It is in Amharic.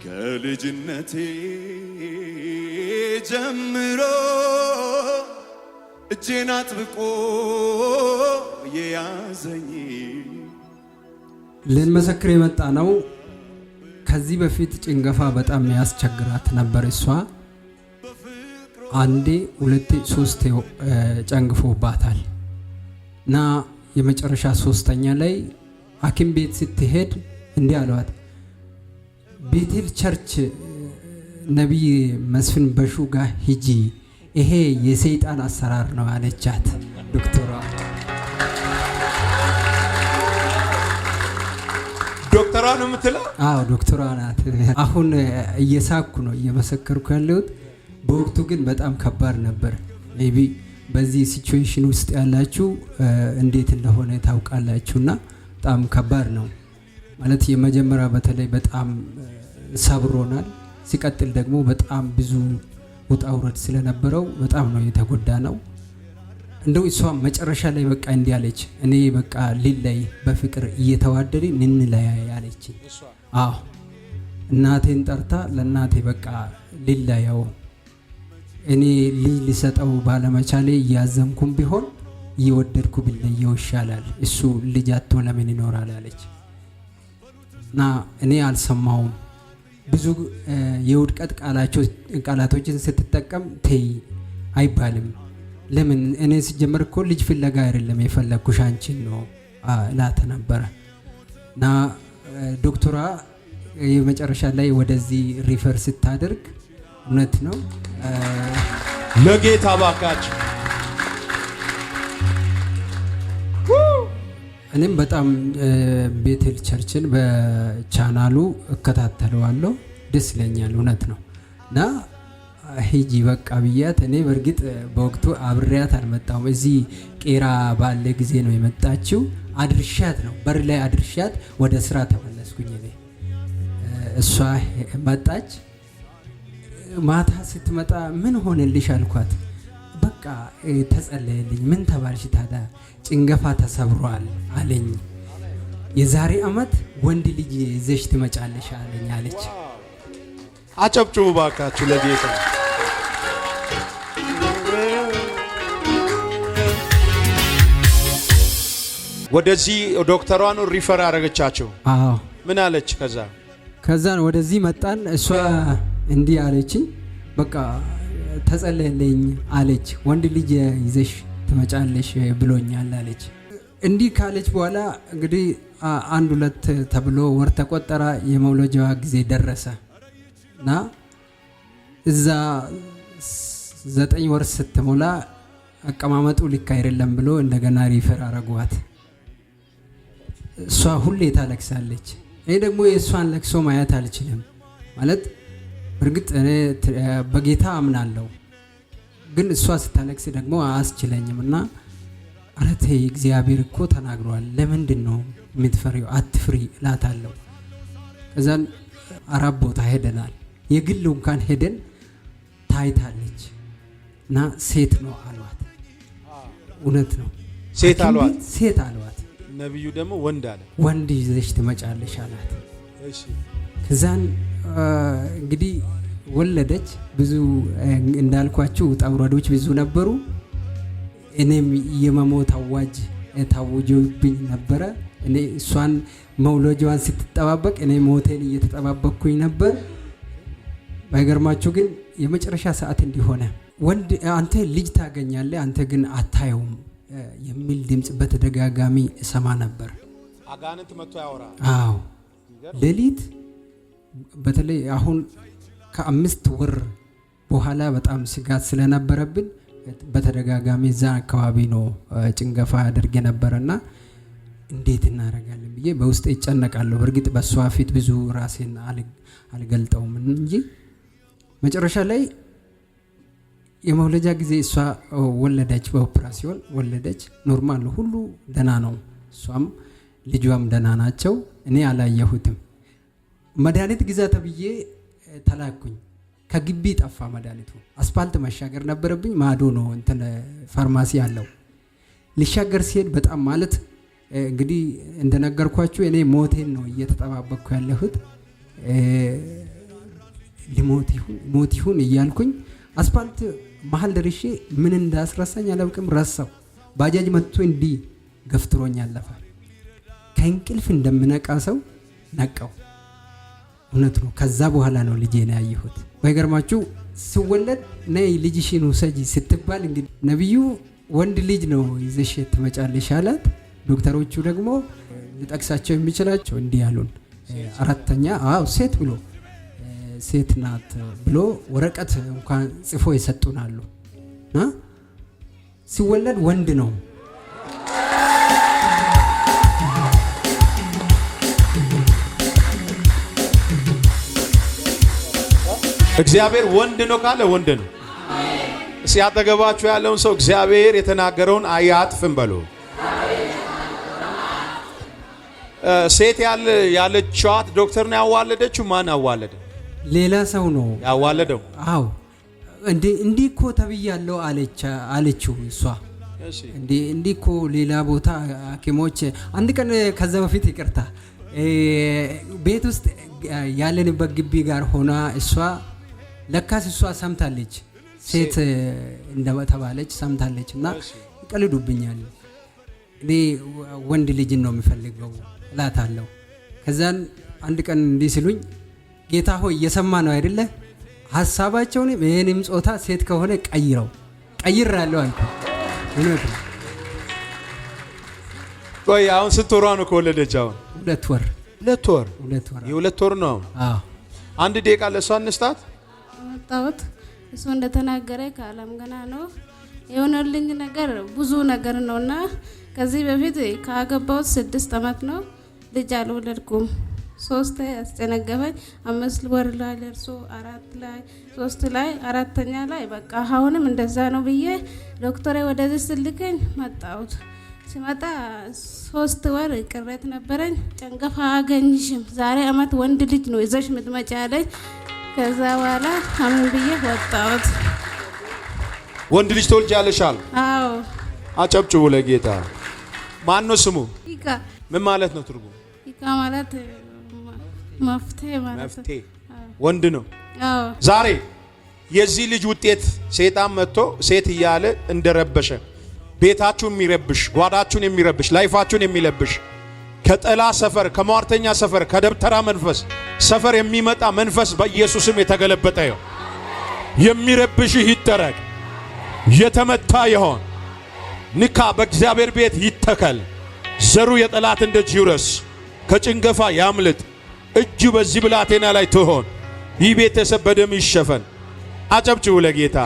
ከልጅነቴ ጀምሮ እጄን አጥብቆ የያዘኝ ልንመሰክር የመጣ ነው። ከዚህ በፊት ጭንገፋ በጣም ያስቸግራት ነበር። እሷ አንዴ ሁለቴ ሶስቴ ጨንግፎባታል እና የመጨረሻ ሶስተኛ ላይ ሐኪም ቤት ስትሄድ እንዲህ አሏት፣ ቤቴል ቸርች ነቢይ መስፍን በሹ ጋር ሂጂ፣ ይሄ የሰይጣን አሰራር ነው አለቻት ዶክተሯ። ዶክተሯ ነው የምትለው? አዎ ዶክተሯ ናት። አሁን እየሳኩ ነው እየመሰከርኩ ያለሁት። በወቅቱ ግን በጣም ከባድ ነበር። ሜቢ በዚህ ሲቹዌሽን ውስጥ ያላችሁ እንዴት እንደሆነ ታውቃላችሁና በጣም ከባድ ነው ማለት የመጀመሪያ በተለይ በጣም ሰብሮናል። ሲቀጥል ደግሞ በጣም ብዙ ውጣ ውረድ ስለነበረው በጣም ነው የተጎዳ ነው። እንደው እሷ መጨረሻ ላይ በቃ እንዲህ አለች፣ እኔ በቃ ሊለይ በፍቅር እየተዋደድን እንለያይ አለች። አዎ እናቴን ጠርታ ለእናቴ በቃ ሊለያው እኔ ልጅ ሊሰጠው ባለመቻሌ እያዘንኩም ቢሆን እየወደድኩ ብለየው ይሻላል፣ እሱ ልጅ አጥቶ ለምን ይኖራል አለች። እና እኔ አልሰማውም። ብዙ የውድቀት ቃላቶችን ስትጠቀም ተይ አይባልም። ለምን እኔ ሲጀምር እኮ ልጅ ፍለጋ አይደለም የፈለግኩሽ አንቺን ነው ላተ ነበረ። እና ዶክተሯ የመጨረሻ ላይ ወደዚህ ሪፈር ስታደርግ እውነት ነው ለጌታ ባካችሁ። እኔም በጣም ቤቴል ቸርችን በቻናሉ እከታተለዋለሁ፣ ደስ ይለኛል። እውነት ነው እና ሂጂ በቃ ብያት። እኔ በእርግጥ በወቅቱ አብሬያት አልመጣሁም። እዚህ ቄራ ባለ ጊዜ ነው የመጣችው። አድርሻት ነው በር ላይ አድርሻት ወደ ስራ ተመለስኩኝ። እኔ እሷ መጣች። ማታ ስትመጣ ምን ሆነልሽ አልኳት። በቃ ተጸለየልኝ። ምን ተባልሽ ታዲያ? ጭንገፋ ተሰብሯል አለኝ። የዛሬ አመት ወንድ ልጅ ይዘሽ ትመጫለሽ አለኝ አለች። አጨብጭቡ ባካችሁ ለጌታ። ወደዚህ ዶክተሯን ሪፈር አደረገቻቸው። አዎ ምን አለች? ከዛን ወደዚህ መጣን። እሷ እንዲህ አለችኝ፣ በቃ ተጸለየልኝ አለች። ወንድ ልጅ ይዘሽ ትመጫለሽ ብሎኛል አለች። እንዲህ ካለች በኋላ እንግዲህ አንድ ሁለት ተብሎ ወር ተቆጠረ። የመውለጃዋ ጊዜ ደረሰ እና እዛ 9 ወር ስትሞላ አቀማመጡ ልክ አይደለም ብሎ እንደገና ሪፈር አረጓት። እሷ ሁሌ ታለቅሳለች። እኔ ደግሞ የእሷን ለቅሶ ማየት አልችልም። ማለት እርግጥ እኔ በጌታ አምናለሁ፣ ግን እሷ ስታለቅስ ደግሞ አያስችለኝም እና ኧረ ተይ እግዚአብሔር እኮ ተናግሯል፣ ለምንድን ነው የምትፈሪው? አትፍሪ እላታለሁ። ከዛን 4 ቦታ ሄደናል። የግል እንኳን ሄደን ታይታለች እና ሴት ነው አሏት። እውነት ነው ሴት አሏት። ነብዩ ደግሞ ወንድ አለ። ወንድ ይዘሽ ትመጫለሽ አላት። ከዛን እንግዲህ ወለደች። ብዙ እንዳልኳችሁ ውጣ ውረዶች ብዙ ነበሩ። እኔም የመሞት አዋጅ ታውጆብኝ ነበረ። እኔ እሷን መውለጃዋን ስትጠባበቅ እኔ ሞቴን እየተጠባበቅኩኝ ነበር። ባይገርማችሁ ግን የመጨረሻ ሰዓት እንዲሆነ ወንድ አንተ ልጅ ታገኛለህ፣ አንተ ግን አታየውም የሚል ድምጽ በተደጋጋሚ እሰማ ነበር። አጋንንት መጥቶ ያወራል። አዎ ሌሊት በተለይ አሁን ከ5 ወር በኋላ በጣም ስጋት ስለነበረብን በተደጋጋሚ እዛ አካባቢ ነው ጭንገፋ ያደርግ ነበርና እንዴት እናደርጋለን ብዬ በውስጥ ይጨነቃለሁ። በእርግጥ በሷ ፊት ብዙ ራሴን አልገልጠውም እንጂ መጨረሻ ላይ የመውለጃ ጊዜ እሷ ወለደች። በኦፕራሲዮን ወለደች። ኖርማል ነው፣ ሁሉ ደና ነው። እሷም ልጇም ደና ናቸው። እኔ አላየሁትም። መድኃኒት ግዛ ተብዬ ተላኩኝ። ከግቢ ጠፋ መድኃኒቱ። አስፓልት መሻገር ነበረብኝ። ማዶ ነው እንትን ፋርማሲ አለው። ሊሻገር ሲሄድ በጣም ማለት እንግዲህ እንደነገርኳችሁ እኔ ሞቴን ነው እየተጠባበቅኩ ያለሁት። ሞት ይሁን እያልኩኝ አስፓልት መሀል ደርሼ ምን እንዳስረሳኝ አላውቅም፣ ረሳው። ባጃጅ መጥቶ እንዲህ ገፍትሮኝ አለፈ። ከእንቅልፍ እንደምነቃ ሰው ነቃው። እውነት ነው። ከዛ በኋላ ነው ልጄን ያየሁት። ባይገርማችሁ ስወለድ ነይ ልጅሽን ውሰጂ ስትባል እንግዲህ ነብዩ ወንድ ልጅ ነው ይዘሽ ትመጫለሽ አላት። ዶክተሮቹ ደግሞ ሊጠቅሳቸው የሚችላቸው እንዲህ ያሉን፣ አራተኛ ሴት ብሎ ሴት ናት ብሎ ወረቀት እንኳን ጽፎ ይሰጡናሉ። ሲወለድ ወንድ ነው። እግዚአብሔር ወንድ ነው ካለ ወንድ ነው። ሲያጠገባችሁ ያለውን ሰው እግዚአብሔር የተናገረውን አያጥፍም በሉ። ሴት ያለቻት ዶክተር ነው ያዋለደችው። ማን አዋለደ? ሌላ ሰው ነው ያዋለደው። አዎ እንዲህ እኮ ተብያለሁ አለችው እሷ። እንዲህ እኮ ሌላ ቦታ ሐኪሞች አንድ ቀን ከዛ በፊት ይቅርታ ቤት ውስጥ ያለንበት ግቢ ጋር ሆና እሷ ለካስ እሷ ሰምታለች ሴት እንደተባለች ሰምታለች እና ይቀልዱብኛል። እኔ ወንድ ልጅ ነው የሚፈልገው እላታለሁ። ከዛን አንድ ቀን እንዲህ ሲሉኝ ጌታ ሆይ እየሰማ ነው አይደለ? ሐሳባቸውን የኔም ጾታ ሴት ከሆነ ቀይራለሁ አልኩ። እውነት ነው። ቆይ አሁን ስንት ወሯ ነው ከወለደች? አሁን 2 ወር። 2 ወር? 2 ወር። የ2 ወር ነው። አዎ። አንድ ደቂቃ ለሷ እንስጣት። መጣሁት እሱ እንደተናገረ ከዓለም ገና ነው የሆነልኝ ነገር ብዙ ነገር ነውና ከዚህ በፊት ካገባሁት 6 ዓመት ነው። ልጅ አልወለድኩም። 3 ያስጨነገፈኝ 5 ወር ላይ ደርሶ 4 ላይ 3 ላይ 4ኛ ላይ በቃ አሁንም እንደዛ ነው ብዬ ዶክተሬ ወደዚህ ስልከኝ መጣሁት። ሲመጣ 3 ወር ቅሬት ነበረኝ። ጨንገፋ አገኝሽም ዛሬ አመት ወንድ ልጅ ነው ይዘሽ ምትመጪ አለኝ። ከዛ በኋላ አምን ብዬ ወጣሁት። ወንድ ልጅ ትወልጃለሻል? አዎ። አጨብጭቡ ለጌታ። ማን ነው ስሙ? ይካ። ምን ማለት ነው ትርጉም? ይካ ማለት መፍትሄ ማለት ነው። መፍትሄ ወንድ ነው። አዎ። ዛሬ የዚህ ልጅ ውጤት ሰይጣን መጥቶ ሴት እያለ እንደረበሸ ቤታችሁን የሚረብሽ ጓዳችሁን የሚረብሽ ላይፋችሁን የሚለብሽ ከጠላ ሰፈር ከሟርተኛ ሰፈር ከደብተራ መንፈስ ሰፈር የሚመጣ መንፈስ በኢየሱስም የተገለበጠ ይሁን። የሚረብሽህ ይደረግ፣ የተመታ ይሆን። ንካ በእግዚአብሔር ቤት ይተከል። ዘሩ የጠላት ደጅ ይውረስ፣ ከጭንገፋ ያምልጥ። እጁ በዚህ ብላቴና ላይ ትሆን። ይህ ቤተሰብ በደም ይሸፈን። አጨብጭቡ ለጌታ።